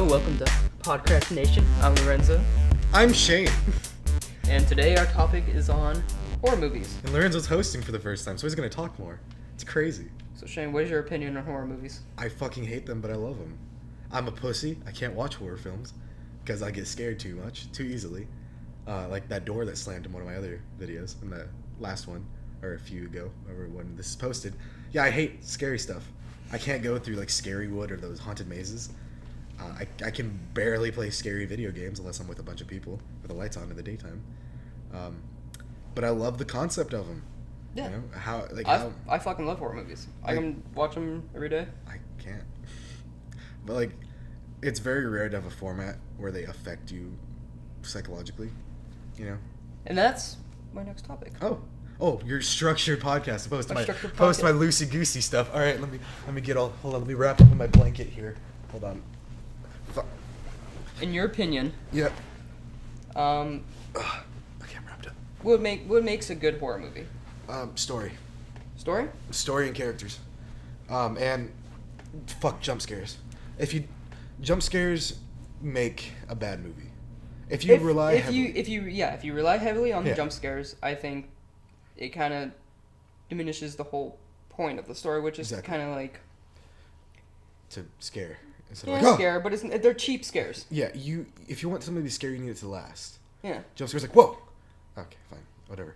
Hello, welcome to Podcrastination. I'm Lorenzo, I'm Shane. and today our topic is on horror movies. And Lorenzo's hosting for the first time, so he's gonna talk more. It's crazy. So Shane, what is your opinion on horror movies? I fucking hate them, but I love them. I'm a pussy. I can't watch horror films because I get scared too much, too easily. Like that door that slammed in one of my other videos, in the last one, or a few ago, or when this is posted. Yeah, I hate scary stuff. I can't go through like Scary Wood or those haunted mazes. I can barely play scary video games unless I'm with a bunch of people with the lights on in the daytime. But I love the concept of them. Yeah. You know, I fucking love horror movies. I can watch them every day. I can't. But like, it's very rare to have a format where they affect you psychologically, you know? And that's my next topic. Oh, your structured podcast. Post my loosey-goosey stuff. All right, let me get all. Hold on, let me wrap up in my blanket here. Hold on. Fuck. In your opinion, Yep. Okay, I'm wrapped up. what makes a good horror movie? Story Story? and characters, and fuck jump scares. Jump scares make a bad movie. If you rely heavily on the Yeah. jump scares, I think it kind of diminishes the whole point of the story, which is Exactly. kind of like to scare instead yeah, of like, scare, but they're cheap scares. Yeah, if you want something to be scary, you need it to last. Yeah. Jump scares like whoa. Okay, fine, whatever.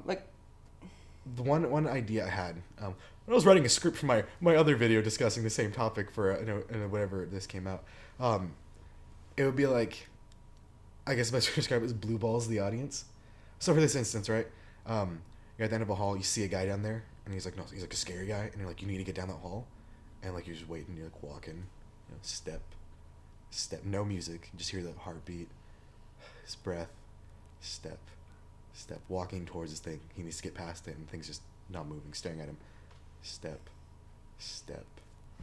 Like The one idea I had when I was writing a script for my other video discussing the same topic for whatever this came out, it would be like, I guess the best way to describe it is blue balls the audience. So for this instance, right, you're at the end of a hall, you see a guy down there, and he's like a scary guy, and you're like, you need to get down that hall, and like you're just waiting, you're like walking, step, no music, you just hear the heartbeat, his breath, step, walking towards this thing. He needs to get past it, and the thing's just not moving, staring at him. Step.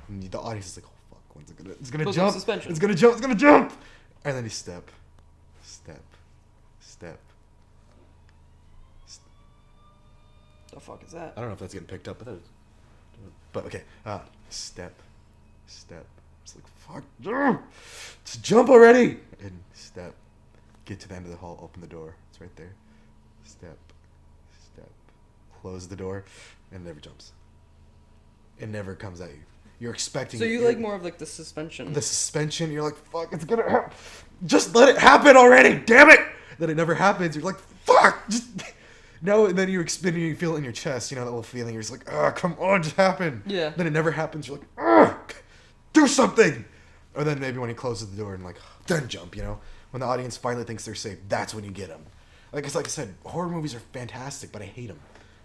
And the audience is like, oh fuck, when's it gonna? It's gonna Builds jump. up suspension. It's gonna jump. And then he step. the fuck is that? I don't know if that's getting picked up, but okay. Step. It's like fuck. Just jump already. And step. Get to the end of the hall. Open the door. It's right there. Step. Close the door, and it never jumps. It never comes at you. You're expecting. So you like more of like the suspension. The suspension. You're like, fuck, it's gonna happen. Just let it happen already. Damn it. Then it never happens. You're like, fuck. Just no. And then you feel it in your chest. You know that little feeling. You're just like, come on, just happen. Yeah. Then it never happens. You're like, do something. Or then maybe when he closes the door and like, then jump. You know, when the audience finally thinks they're safe, that's when you get them. Like I said, horror movies are fantastic, but I hate them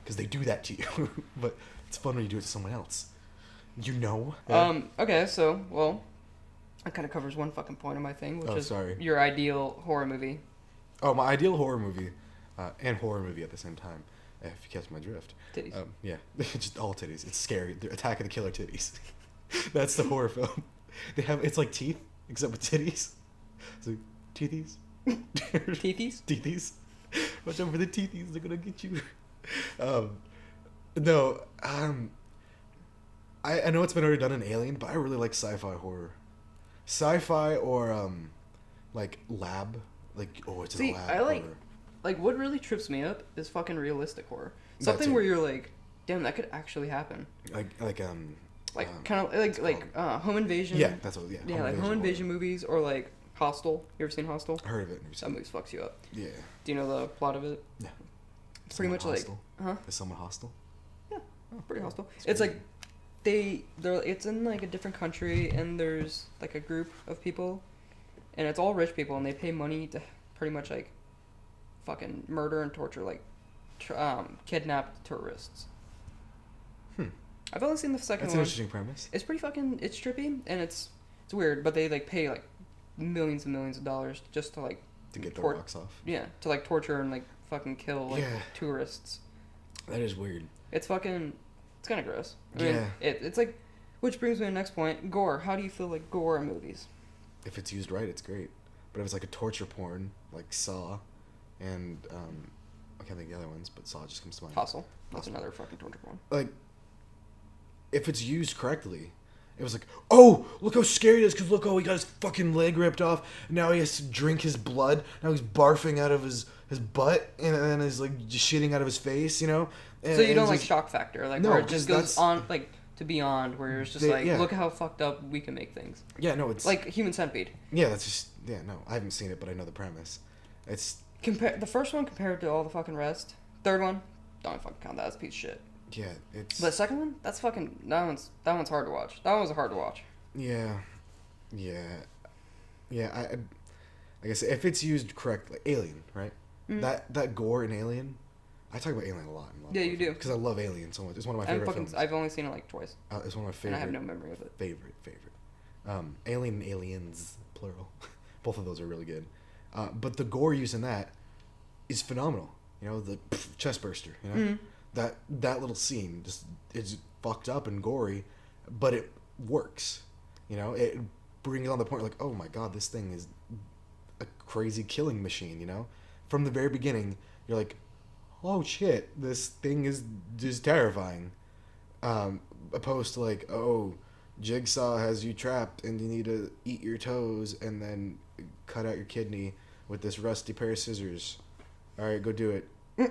because they do that to you. But it's fun when you do it to someone else. You know. Okay. So well, that kind of covers one fucking point of my thing, which is your ideal horror movie. Oh, my ideal horror movie, and horror movie at the same time. If you catch my drift. Titties. Yeah, just all titties. It's scary. The Attack of the Killer Titties. That's the horror film. It's like teeth except with titties. So teethies. Teethies. Watch out for the teethies. They're gonna get you. No. I know it's been already done in Alien, but I really like sci-fi horror. Sci-fi or like lab. Like it's a lab. I like horror. like what really trips me up is fucking realistic horror. Something where you're like, damn, that could actually happen. Like kind of like home invasion. Yeah, that's what. Yeah, like home invasion movies or like Hostel. You ever seen Hostel? I heard of it. That movie fucks you up. Yeah. Do you know the plot of it? Yeah. It's pretty much hostile? like, Is someone hostile? Yeah, pretty hostile. It's like it's in like a different country and there's like a group of people, and it's all rich people and they pay money to pretty much like fucking murder and torture like kidnapped tourists. I've only seen the second one. That's an interesting premise. It's pretty fucking. It's trippy and it's weird, but they like pay like millions and millions of dollars just to like to get the rocks off. Yeah, to like torture and like fucking kill like tourists. That is weird. It's kind of gross. I mean, it's like, which brings me to the next point. Gore. How do you feel like gore in movies? If it's used right, it's great. But if it's like a torture porn, like Saw, and I can't think of the other ones, but Saw just comes to mind. Hustle. That's another fucking torture porn. Like, if it's used correctly, It was like, oh, look how scary it is, because look, oh, he got his fucking leg ripped off, and now he has to drink his blood, now he's barfing out of his butt, and then he's, like, just shitting out of his face, you know? And, so you don't like shock factor, like, no, where it just goes on, like, to beyond, where it's just look how fucked up we can make things. Yeah, no, it's... Like Human Centipede. Yeah, that's just... Yeah, no, I haven't seen it, but I know the premise. It's... The first one compared to all the fucking rest. Third one, don't fucking count that as a piece of shit. Yeah, it's... But the second one, that's fucking... That one's hard to watch. That one was hard to watch. Yeah. I guess if it's used correctly, Alien, right? Mm. That gore in Alien, I talk about Alien a lot. Yeah, you do. Because I love Alien so much. It's one of my favorite films. I've only seen it like twice. It's one of my favorite. And I have no memory of it. Favorite. Alien and Aliens, plural. Both of those are really good. But the gore used in that is phenomenal. You know, the chest burster, you know? Mm-hmm. That little scene just is fucked up and gory, but it works. You know, it brings on the point like, oh my god, this thing is a crazy killing machine, you know? From the very beginning, you're like, oh shit, this thing is just terrifying. Opposed to like, oh, Jigsaw has you trapped and you need to eat your toes and then cut out your kidney with this rusty pair of scissors. Alright, go do it.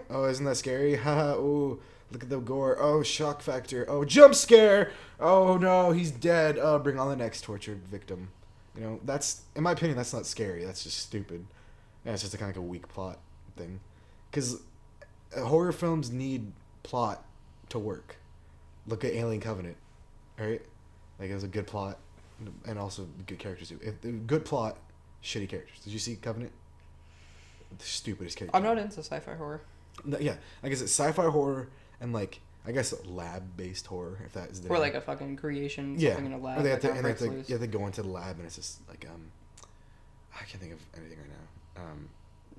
Oh, isn't that scary? Haha, ooh, look at the gore. Oh, shock factor. Oh, jump scare! Oh no, he's dead. Oh, bring on the next tortured victim. You know, that's, in my opinion, that's not scary. That's just stupid. Yeah, it's just a kind of like a weak plot thing. Because horror films need plot to work. Look at Alien Covenant, right? Like, it was a good plot, and also good characters too. Good plot, shitty characters. Did you see Covenant? The stupidest character. I'm not into sci-fi horror. No, yeah, I guess it's sci-fi horror and like I guess lab-based horror, if that is. Or like a fucking creation, yeah. Something in a lab. Or they have to, they go into the lab and it's just like I can't think of anything right now.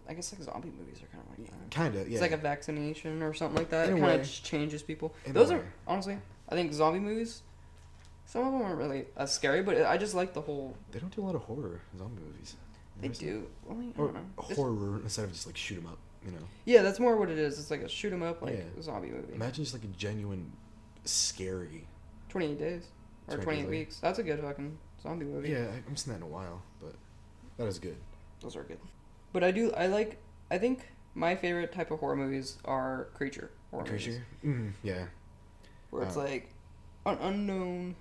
I guess like zombie movies are kind of like that. Kind of, yeah. It's like a vaccination or something like that. It kind of just changes people. In Those are honestly, I think zombie movies. Some of them aren't really as scary, but I just like the whole. They don't do a lot of horror zombie movies. They do. Well, I don't know. Horror instead of just like shoot 'em up, you know. Yeah, that's more what it is. It's like a shoot 'em up, like zombie movie. Imagine just like a genuine, scary. 28 days or 28 weeks. That's a good fucking zombie movie. Yeah, I haven't seen that in a while, but that is good. Those are good. But I think my favorite type of horror movies are creature horror movies. Mm, yeah. Where it's like an unknown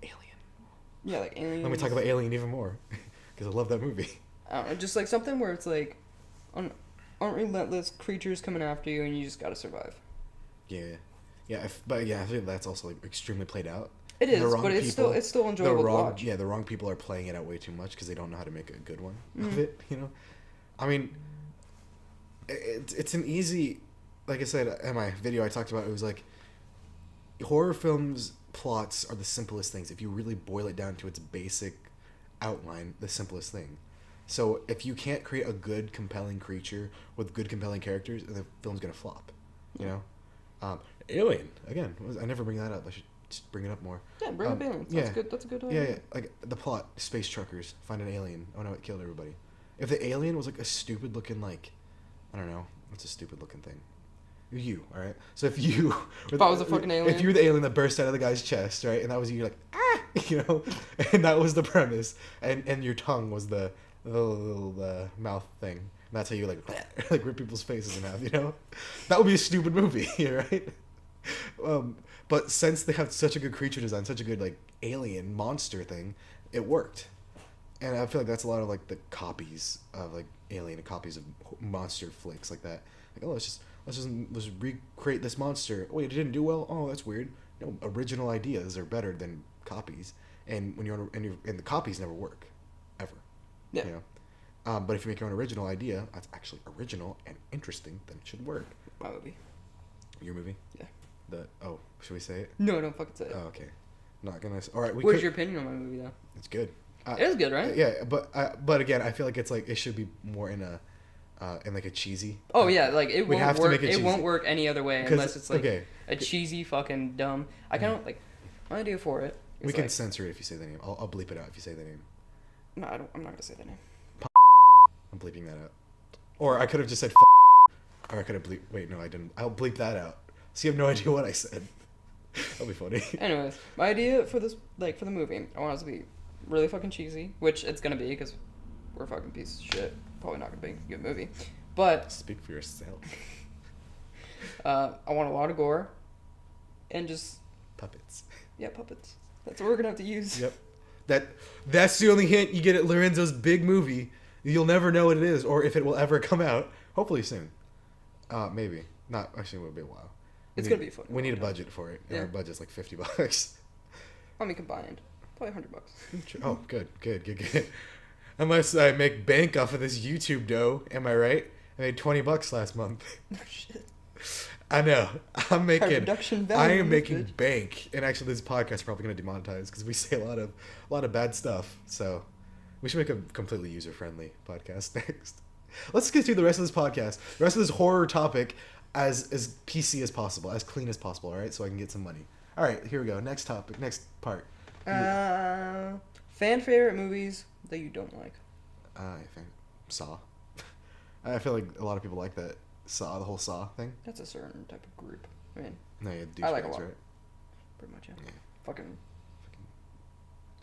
alien. Yeah, like aliens. Let me talk about Alien even more. Because I love that movie. I don't know, just like something where it's like unrelentless creatures coming after you and you just gotta survive. Yeah. Yeah, but I think that's also like extremely played out. It is, but it's still enjoyable to watch. Yeah, the wrong people are playing it out way too much because they don't know how to make a good one of it, you know? I mean, it's an easy, like I said in my video I talked about, it was like, horror films plots are the simplest things. If you really boil it down to its basic outline, the simplest thing. So if you can't create a good, compelling creature with good, compelling characters, the film's gonna flop. You know, Alien again. I never bring that up. I should just bring it up more. Yeah, bring up aliens. That's good. That's a good idea. Yeah, like the plot: space truckers find an alien. Oh no, it killed everybody. If the alien was like a stupid looking, like, I don't know, what's a stupid looking thing? You, all right. So if you, if I was a fucking alien, if you were the alien that burst out of the guy's chest, right, and that was you, you're like, ah, you know, and that was the premise, and your tongue was the little mouth thing, and that's how you like rip people's faces in half, you know, that would be a stupid movie, right? But since they have such a good creature design, such a good like alien monster thing, it worked, and I feel like that's a lot of like the copies of like Alien and copies of monster flicks like that. Like, oh, let's recreate this monster. Wait, it didn't do well. Oh, that's weird. No, original ideas are better than copies, and when and the copies never work, ever. Yeah. You know, but if you make your own original idea, that's actually original and interesting, then it should work. My movie. Your movie? Yeah. Should we say it? No, don't fucking say it. Oh, okay. Not gonna. All right. What's your opinion on my movie though? It's good. It is good, right? Yeah, but again, I feel like it's like it should be more in a. In like a cheesy. Oh yeah, like it won't work. It won't work any other way unless it's like a cheesy fucking dumb. I kind of like my idea for it. We can censor it if you say the name. I'll bleep it out if you say the name. No, I'm not gonna say the name. I'm bleeping that out. Or I could have just said. Or I could have bleep. Wait, no, I didn't. I'll bleep that out. So you have no idea what I said. That'll be funny. Anyways, my idea for this, for the movie, I want it to be really fucking cheesy, which it's gonna be because we're a fucking piece of shit. Probably not gonna be a good movie, but Speak for yourself. I want a lot of gore, and just Puppets. yeah, puppets. That's what we're gonna have to use. Yep. That's the only hint you get at Lorenzo's big movie. You'll never know what it is or if it will ever come out. Hopefully soon. Maybe. Not actually. It will be a while. It's gonna be fun. We need a budget for it. And Yeah. our budget's like $50. I mean, combined, probably $100. Oh, good. Unless I make bank off of this YouTube dough, am I right? I made $20 last month. Oh shit. I know. I'm making. Production I value, am making bitch. bank, and actually, this podcast is probably going to demonetize because we say a lot of bad stuff. So, we should make a completely user friendly podcast next. Let's get through the rest of this podcast, the rest of this horror topic, as PC as possible, as clean as possible. All right, so I can get some money. All right, here we go. Next topic, next part. Fan favorite movies that you don't like. I think Saw. I feel like a lot of people like that Saw, the whole Saw thing. That's a certain type of group. I mean, No, yeah, I like a douchebags, lot. right? pretty much, yeah. Yeah. Fucking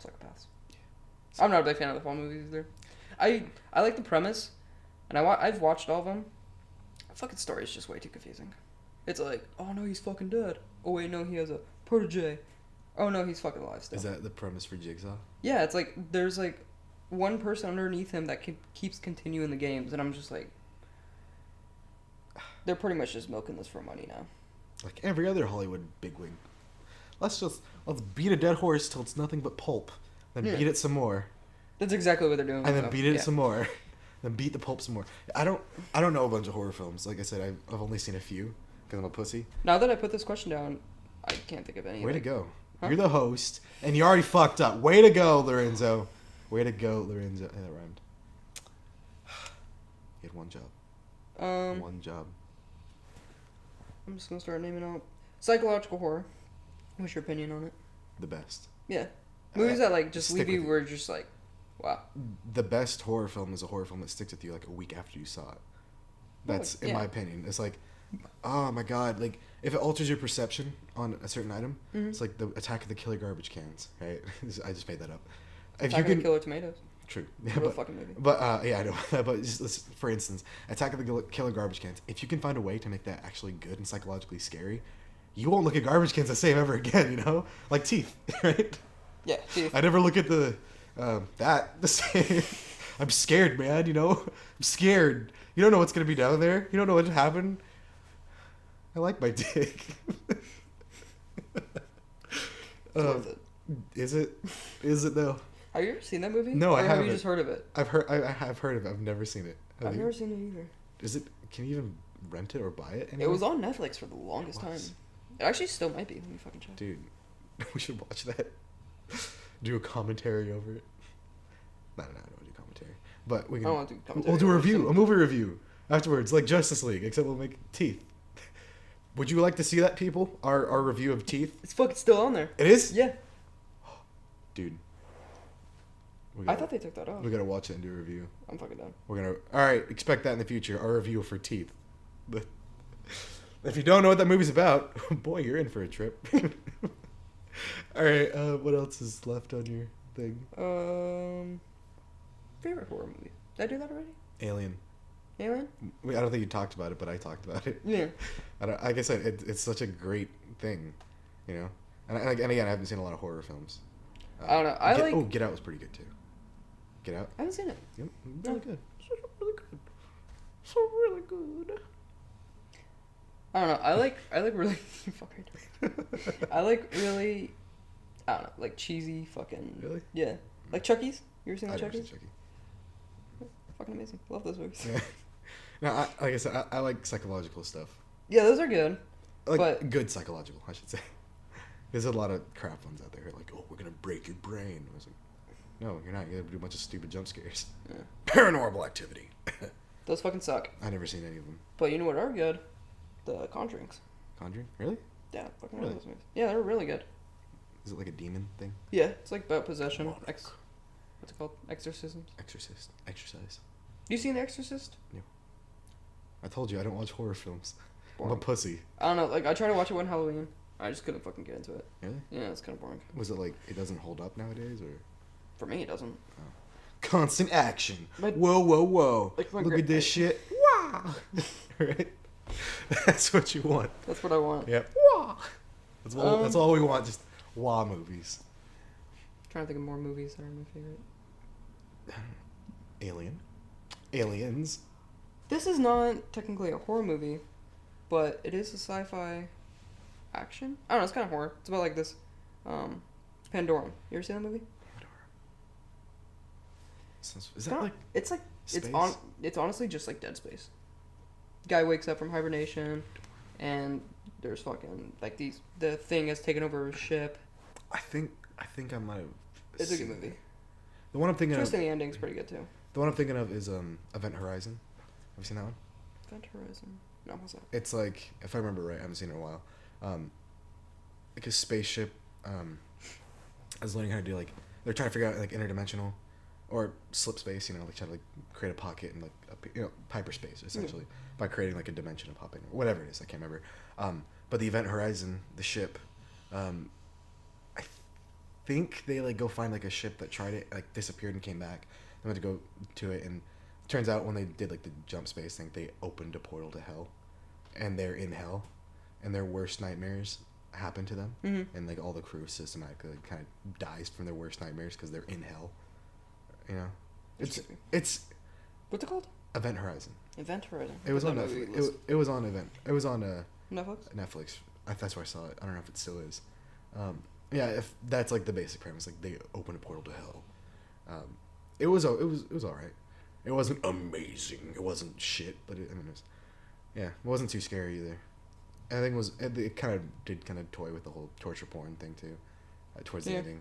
psychopaths. I'm not a big fan of the fall movies either. I like the premise, and I've watched all of them. The fucking story is just way too confusing. It's like, oh no, he's fucking dead. Oh wait, no, he has a protege. Oh no, he's fucking alive still. Is that the premise for Jigsaw? Yeah, it's like there's like one person underneath him that keeps continuing the games, and I'm just like, they're pretty much just milking this for money now. Like every other Hollywood bigwig. Let's beat a dead horse till it's nothing but pulp. Then Yeah. beat it some more. That's exactly what they're doing. And then so, beat it yeah. some more. Then beat the pulp some more. I don't know a bunch of horror films. Like I said, I've only seen a few because I'm a pussy. Now that I put this question down, I can't think of any. Way to go. Huh? You're the host, and you already fucked up. Way to go, Lorenzo. Way to go, Lorenzo. Yeah, that rhymed. You had one job. One job. I'm just gonna start naming out psychological horror. What's your opinion on it? The best. Yeah, movies that like just Stick leave you with you. where just like, wow. The best horror film is a horror film that sticks with you like a week after you saw it. That's in yeah. my opinion. It's like, oh my god, like if it alters your perception on a certain item, Mhm. it's like the Attack of the Killer Garbage Cans, right? I just made that up. If Attack you of can, the Killer Tomatoes. true, yeah, Real but fucking movie. yeah, I know. But just for instance, Attack of the Killer Garbage Cans. If you can find a way to make that actually good and psychologically scary, you won't look at garbage cans the same ever again. You know, like teeth, right? Yeah, see, I never look at the same. I'm scared, man. You know, I'm scared. You don't know what's gonna be down there. You don't know what happened. I like my dick. it's worth it. Is it? Is it though? Have you ever seen that movie? No, I Or have haven't. you just heard of it? I've heard. I have heard of it. I've never seen it. Have I've you? never seen it either. Is it? Can you even rent it or buy it? It Anywhere? was on Netflix for the longest It time. was. It actually still might be. Let me fucking check. Dude, we should watch that. Do a commentary over it. No, I don't want to do commentary. But we I can. don't want to do commentary. We'll do a I wanna review, see a movie review afterwards, like Justice League, except we'll make teeth. Would you like to see that, people? Our review of Teeth? It's fucking still on there. It is? Yeah. Dude. I thought they took that off. We gotta watch it and do a review. I'm fucking done. We're gonna. Alright, expect that in the future. Our review for Teeth. But if you don't know what that movie's about, boy, you're in for a trip. Alright, what else is left on your thing? Favorite horror movie. Did I do that already? Alien. Alien? I don't think you talked about it, but I talked about it. Yeah. Like I said, it's such a great thing, you know? And again, I haven't seen a lot of horror films. I don't know. Get Out was pretty good, too. Get Out? I haven't seen it. Yep, really good. Really good. So really good. I don't know. I like really fucker. I like really, I don't know, like cheesy fucking. Really? Yeah. Like Chucky's. You ever seen I've the never seen Chucky's? Chucky. Fucking amazing. Love those movies. Yeah. No, like I said, I like psychological stuff. Yeah, those are good. Like, But- good psychological, I should say. There's a lot of crap ones out there, like, oh, we're gonna break your brain. I was like, no, you're not. You're gonna do a bunch of stupid jump scares. Yeah. Paranormal Activity. Those fucking suck. I've never seen any of them. But you know what are good? The Conjurings. Conjuring? Really? Yeah, fucking Really? love those movies. Yeah, they're really good. Is it like a demon thing? Yeah, it's like about possession. Demonic. What's it called? Exorcisms. Exorcist. Exercise. You seen The Exorcist? I told you I don't watch horror films. I'm a Boring. pussy. I don't know. Like I try to watch it one Halloween. I just couldn't fucking get into it. Really? Yeah, it's kind of boring. Was it like it doesn't hold up nowadays, or? For me, it doesn't. Oh. Constant action. My, whoa, whoa, whoa! like Look at this shit. Wow. Right. That's what you want. That's what I want. Yep. Wow. That's all we want. Just wow movies. I'm trying to think of more movies that are my favorite. Aliens. This is not technically a horror movie, but it is a sci-fi action. I don't know. It's kind of horror. It's about like this, Pandorum. You ever seen that movie? Is that like? It's like space? It's honestly just like Dead Space. Guy wakes up from hibernation, and there's fucking like the thing has taken over his ship. I think I might have. It's a good movie. The one I'm thinking Twist of. in the ending's pretty good too. The one I'm thinking of is Event Horizon. Have you seen that one? Event Horizon. No, what's that? It's like, if I remember right, I haven't seen it in a while. Like a spaceship. I was learning how to do like they're trying to figure out like interdimensional, or slip space. You know, like trying to like create a pocket in like hyperspace essentially by creating like a dimension of popping or whatever it is. I can't remember. But the Event Horizon, the ship, I think they like go find like a ship that tried it, like disappeared and came back. They went to go to it, and turns out when they did like the jump space thing, they opened a portal to hell, and they're in hell, and their worst nightmares happen to them, and like all the crew systematically kind of dies from their worst nightmares because they're in hell. You know, it's what's it called? Event Horizon. Event Horizon. It was on Netflix. It was on Netflix. Netflix. That's where I saw it. I don't know if it still is. Yeah, if that's like the basic premise, like they open a portal to hell. It was all right. It wasn't amazing. It wasn't shit, but it wasn't too scary either. I think it kind of did toy with the whole torture porn thing too, towards the ending.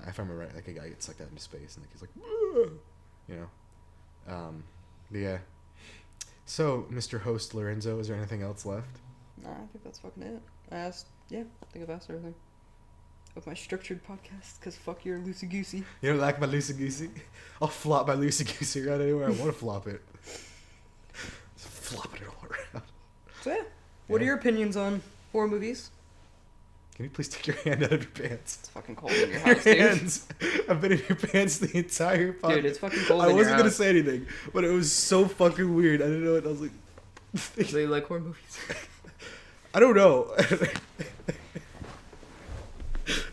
If I remember right, like a guy gets sucked out into space and like he's like, you know, but yeah. So, Mr. Host Lorenzo, is there anything else left? Nah, I think that's fucking it. I think I've asked everything. Of my structured podcast, because fuck your loosey-goosey. You don't like my loosey-goosey? I'll flop my loosey-goosey right anywhere I want to flop it. Flopping it all around. So yeah, what are your opinions on horror movies? Can you please take your hand out of your pants? It's fucking cold in your house, dude. Your hands have been in your pants the entire podcast. Dude, it's fucking cold in your house. I wasn't going to say anything, but it was so fucking weird. I didn't know it. I was like... Do you like horror movies? I don't know.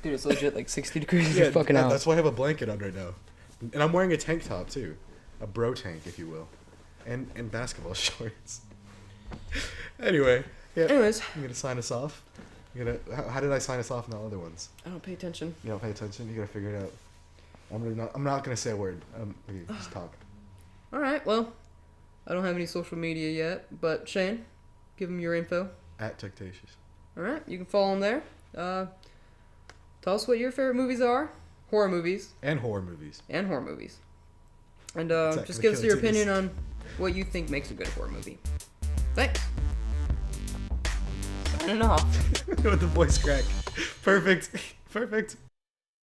Dude, it's legit like 60 degrees in your fucking house. That's why I have a blanket on right now. And I'm wearing a tank top, too. A bro tank, if you will. And basketball shorts. Anyway. Yeah. Anyways. You going to sign us off? How did I sign us off in the other ones? I don't pay attention. You don't pay attention? You got to figure it out. I'm not going to say a word. Just talk. All right, well, I don't have any social media yet, but Shane, give them your info. At Techtatious. All right, you can follow them there. Tell us what your favorite movies are. Horror movies. And horror movies. And just give us your opinion on what you think makes a good horror movie. Thanks. Signing off. With the voice crack. Perfect.